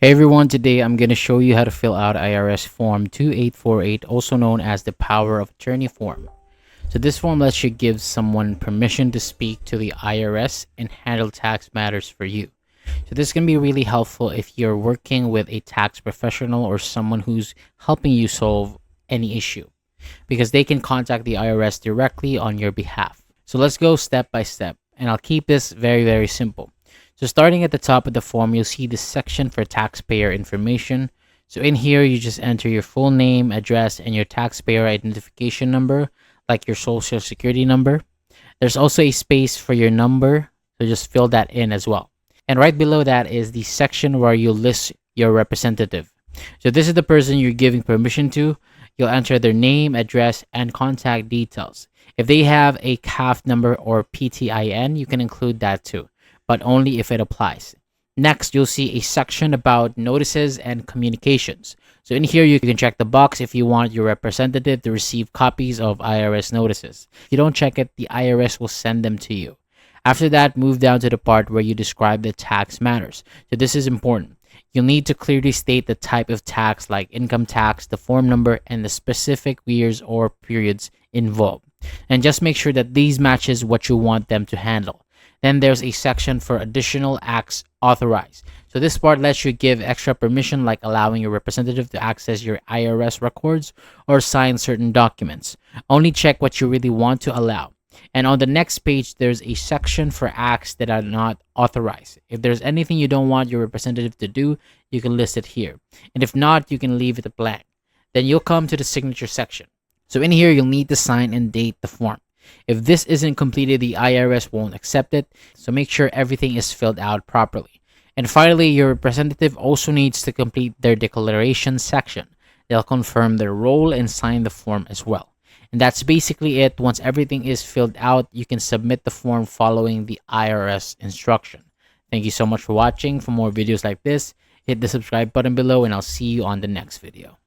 Hey everyone, today I'm going to show you how to fill out IRS Form 2848, also known as the Power of Attorney form. So this form lets you give someone permission to speak to the IRS and handle tax matters for you. So this can be really helpful if you're working with a tax professional or someone who's helping you solve any issue, because they can contact the IRS directly on your behalf. So let's go step by step, and I'll keep this very simple. So starting at the top of the form, you'll see this section for taxpayer information. So in here, you just enter your full name, address, and your taxpayer identification number, like your social security number. There's also a space for your number, so just fill that in as well. And right below that is the section where you list your representative. So this is the person you're giving permission to. You'll enter their name, address, and contact details. If they have a CAF number or PTIN, you can include that too, but only if it applies. Next, you'll see a section about notices and communications. So in here, you can check the box if you want your representative to receive copies of IRS notices. If you don't check it, the IRS will send them to you. After that, move down to the part where you describe the tax matters. So this is important. You'll need to clearly state the type of tax, like income tax, the form number, and the specific years or periods involved. And just make sure that these matches what you want them to handle. Then there's a section for additional acts authorized. So this part lets you give extra permission, like allowing your representative to access your IRS records or sign certain documents. Only check what you really want to allow. And on the next page, there's a section for acts that are not authorized. If there's anything you don't want your representative to do, you can list it here. And if not, you can leave it blank. Then you'll come to the signature section. So in here, you'll need to sign and date the form. If this isn't completed, the IRS won't accept it, so make sure everything is filled out properly. And finally, your representative also needs to complete their declaration section. They'll confirm their role and sign the form as well. And that's basically it. Once everything is filled out, you can submit the form following the IRS instruction. Thank you so much for watching. For more videos like this, hit the subscribe button below, and I'll see you on the next video.